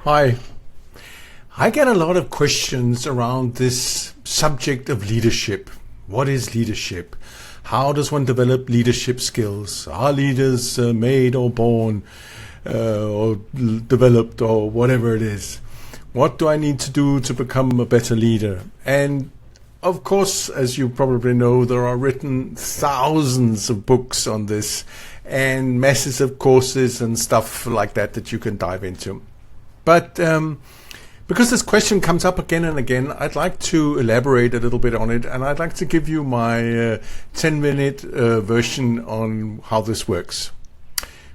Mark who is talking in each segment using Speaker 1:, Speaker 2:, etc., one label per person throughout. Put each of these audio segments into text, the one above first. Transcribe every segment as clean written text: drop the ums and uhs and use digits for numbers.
Speaker 1: Hi. I get a lot of questions around this subject of leadership. What is leadership? How does one develop leadership skills? Are leaders made or born or developed or whatever it is? What do I need to do to become a better leader? And of course, as you probably know, there are written thousands of books on this and masses of courses and stuff like that you can dive into. But because this question comes up again and again, I'd like to elaborate a little bit on it, and I'd like to give you my 10-minute version on how this works.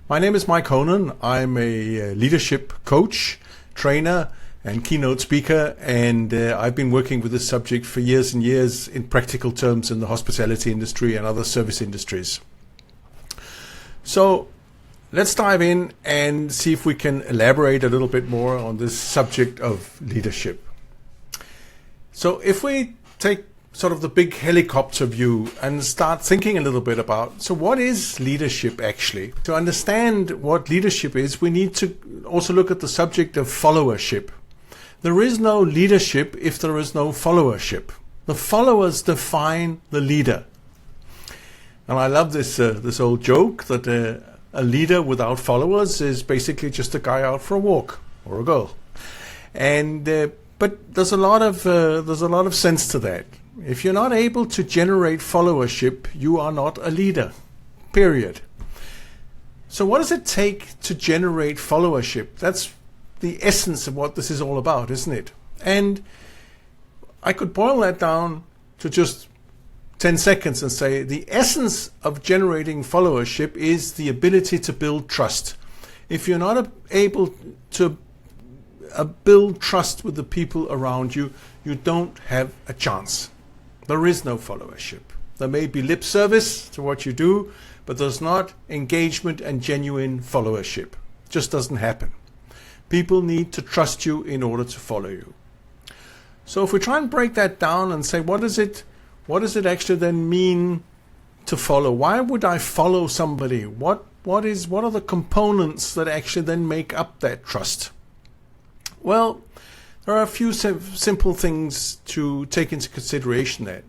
Speaker 1: My name is Mike Honan. I'm a leadership coach, trainer, and keynote speaker, and I've been working with this subject for years and years in practical terms in the hospitality industry and other service industries. So let's dive in and see if we can elaborate a little bit more on this subject of leadership. So if we take sort of the big helicopter view and start thinking a little bit about, so what is leadership actually? To understand what leadership is, we need to also look at the subject of followership. There is no leadership if there is no followership. The followers define the leader. And I love this old joke that a leader without followers is basically just a guy out for a walk, or a girl. And but there's a lot of sense to that. If you're not able to generate followership, you are not a leader. Period. So what does it take to generate followership? That's the essence of what this is all about, isn't it? And I could boil that down to just 10 seconds and say the essence of generating followership is the ability to build trust. If you're not able to build trust with the people around you, you don't have a chance. There is no followership. There may be lip service to what you do, but there's not engagement and genuine followership. It just doesn't happen. People need to trust you in order to follow you. So if we try and break that down and say, what does it actually then mean to follow? Why would I follow somebody? What are the components that actually then make up that trust? Well, there are a few simple things to take into consideration there.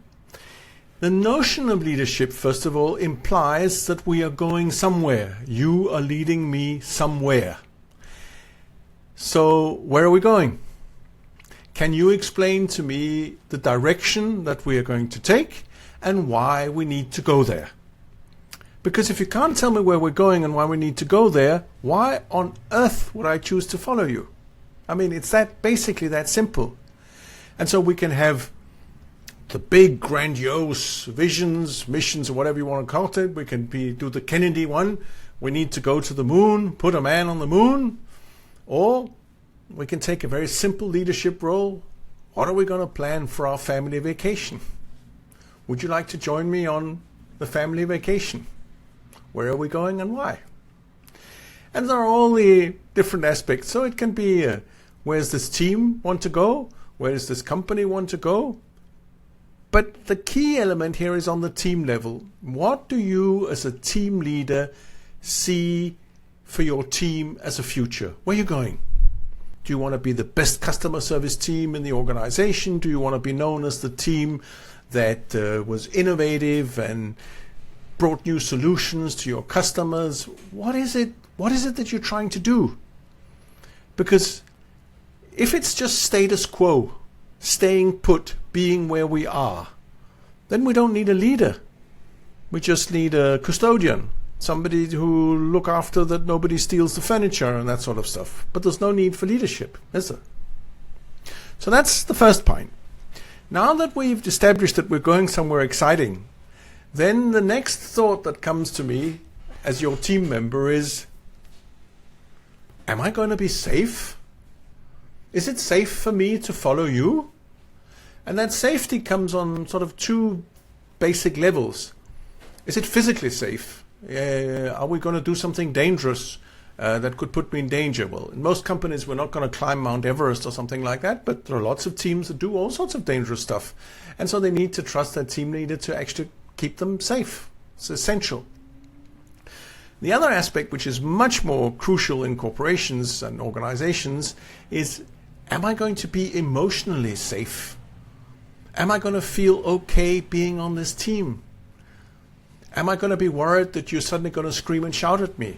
Speaker 1: The notion of leadership, first of all, implies that we are going somewhere. You are leading me somewhere. So where are we going? Can you explain to me the direction that we are going to take and why we need to go there? Because if you can't tell me where we're going and why we need to go there, why on earth would I choose to follow you? I mean, it's basically that simple. And so we can have the big grandiose visions, missions, or whatever you want to call it. We can do the Kennedy one. We need to go to the moon, put a man on the moon. Or we can take a very simple leadership role. What are we going to plan for our family vacation? Would you like to join me on the family vacation? Where are we going and why? And there are all the different aspects. So it can be, where's this team want to go? Where does this company want to go? But the key element here is on the team level. What do you as a team leader see for your team as a future? Where are you going? Do you want to be the best customer service team in the organization? Do you want to be known as the team that was innovative and brought new solutions to your customers? What is it that you're trying to do? Because if it's just status quo, staying put, being where we are, then we don't need a leader. We just need a custodian. Somebody who look after that nobody steals the furniture and that sort of stuff. But there's no need for leadership, is there? So that's the first point. Now that we've established that we're going somewhere exciting, then the next thought that comes to me as your team member is, am I going to be safe? Is it safe for me to follow you? And that safety comes on sort of two basic levels. Is it physically safe? Are we going to do something dangerous that could put me in danger? Well, in most companies, we're not going to climb Mount Everest or something like that, but there are lots of teams that do all sorts of dangerous stuff. And so they need to trust their team leader to actually keep them safe. It's essential. The other aspect, which is much more crucial in corporations and organizations, is, am I going to be emotionally safe? Am I going to feel okay being on this team? Am I going to be worried that you're suddenly going to scream and shout at me?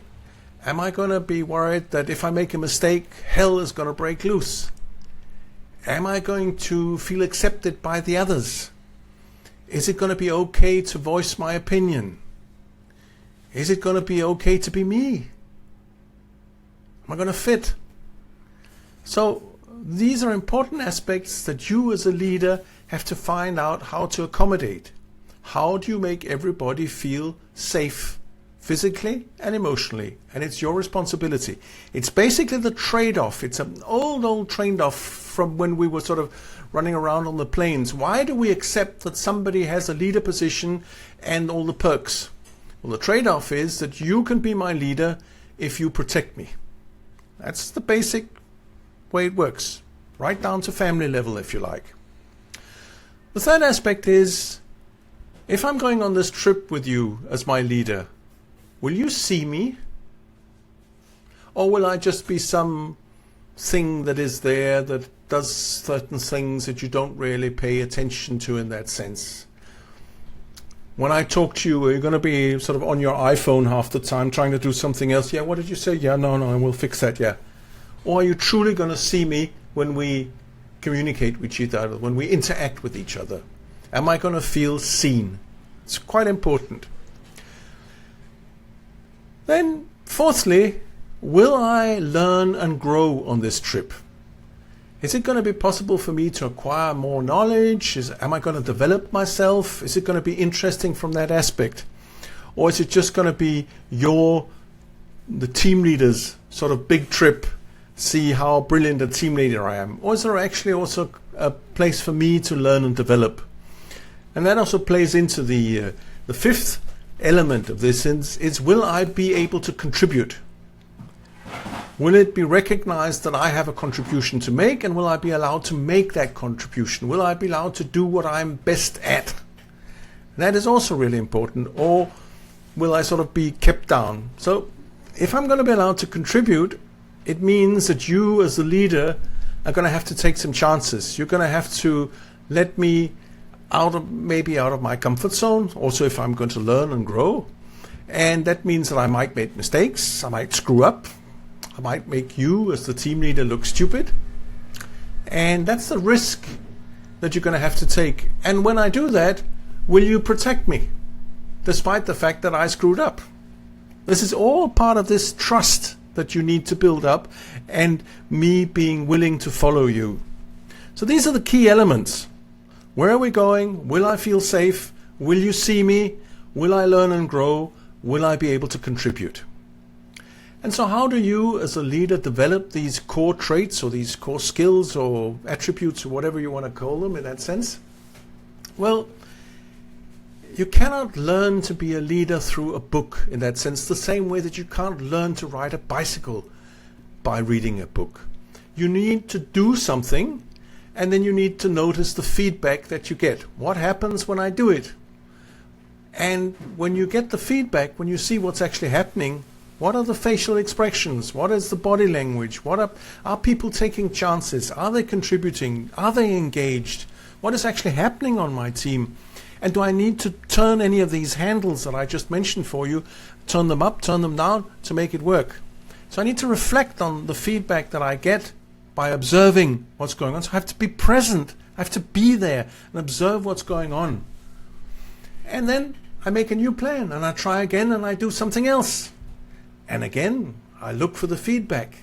Speaker 1: Am I going to be worried that if I make a mistake, hell is going to break loose? Am I going to feel accepted by the others? Is it going to be okay to voice my opinion? Is it going to be okay to be me? Am I going to fit? So these are important aspects that you as a leader have to find out how to accommodate. How do you make everybody feel safe physically and emotionally? And it's your responsibility. It's basically the trade-off. It's an old trade-off from when we were sort of running around on the plains. Why do we accept that somebody has a leader position and all the perks? Well, the trade-off is that you can be my leader if you protect me. That's the basic way it works, right down to family level, if you like. The third aspect is, if I'm going on this trip with you as my leader, will you see me? Or will I just be some thing that is there that does certain things that you don't really pay attention to in that sense? When I talk to you, are you going to be sort of on your iPhone half the time trying to do something else? Yeah, what did you say? Yeah, no, we'll fix that, yeah. Or are you truly going to see me when we communicate with each other, when we interact with each other? Am I going to feel seen? It's quite important. Then, fourthly, will I learn and grow on this trip? Is it going to be possible for me to acquire more knowledge? Am I going to develop myself? Is it going to be interesting from that aspect? Or is it just going to be the team leader's sort of big trip, see how brilliant a team leader I am? Or is there actually also a place for me to learn and develop? And that also plays into the fifth element of this, is will I be able to contribute? Will it be recognized that I have a contribution to make, and will I be allowed to make that contribution? Will I be allowed to do what I'm best at? That is also really important. Or will I sort of be kept down? So if I'm going to be allowed to contribute, it means that you as the leader are going to have to take some chances. You're going to have to let me maybe out of my comfort zone, also if I'm going to learn and grow. And that means that I might make mistakes, I might screw up, I might make you as the team leader look stupid. And that's the risk that you're going to have to take. And when I do that, will you protect me, despite the fact that I screwed up? This is all part of this trust that you need to build up, and me being willing to follow you. So these are the key elements. Where are we going? Will I feel safe? Will you see me? Will I learn and grow? Will I be able to contribute? And so how do you as a leader develop these core traits or these core skills or attributes or whatever you want to call them in that sense? Well, you cannot learn to be a leader through a book in that sense, the same way that you can't learn to ride a bicycle by reading a book. You need to do something, and then you need to notice the feedback that you get. What happens when I do it? And when you get the feedback, when you see what's actually happening, what are the facial expressions? What is the body language? Are people taking chances? Are they contributing? Are they engaged? What is actually happening on my team? And do I need to turn any of these handles that I just mentioned for you, turn them up, turn them down to make it work? So I need to reflect on the feedback that I get by observing what's going on. So I have to be present. I have to be there and observe what's going on. And then I make a new plan and I try again and I do something else. And again, I look for the feedback,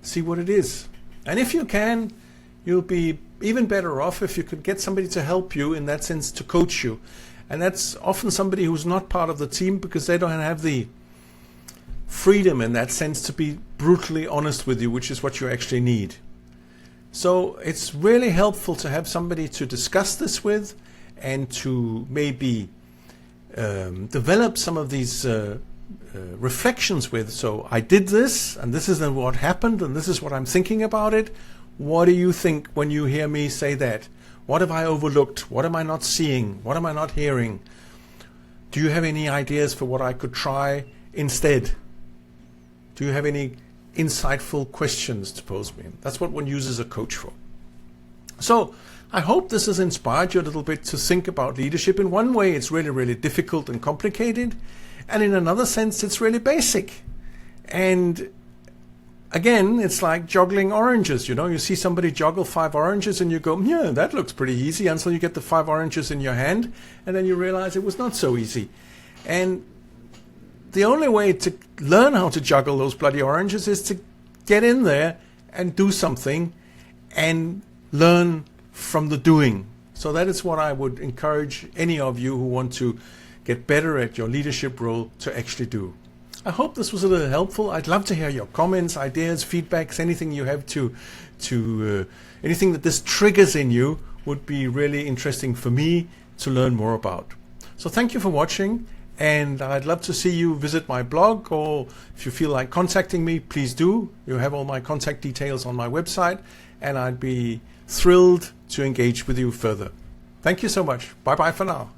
Speaker 1: see what it is. And if you can, you'll be even better off if you could get somebody to help you in that sense, to coach you. And that's often somebody who's not part of the team because they don't have the freedom in that sense to be brutally honest with you, which is what you actually need. So it's really helpful to have somebody to discuss this with and to maybe develop some of these reflections with. So I did this, and this is what happened, and this is what I'm thinking about it. What do you think when you hear me say that? What have I overlooked? What am I not seeing? What am I not hearing? Do you have any ideas for what I could try instead? Do you have any insightful questions to pose me? That's what one uses a coach for. So I hope this has inspired you a little bit to think about leadership. In one way, it's really, really difficult and complicated. And in another sense, it's really basic. And again, it's like juggling oranges. You see somebody juggle 5 oranges and you go, yeah, that looks pretty easy, until you get the 5 oranges in your hand. And then you realize it was not so easy. And the only way to learn how to juggle those bloody oranges is to get in there and do something and learn from the doing. So that is what I would encourage any of you who want to get better at your leadership role to actually do. I hope this was a little helpful. I'd love to hear your comments, ideas, feedbacks, anything you have anything that this triggers in you would be really interesting for me to learn more about. So thank you for watching, and I'd love to see you visit my blog, or if you feel like contacting me, please do. You have all my contact details on my website, and I'd be thrilled to engage with you further. Thank you so much. Bye-bye for now.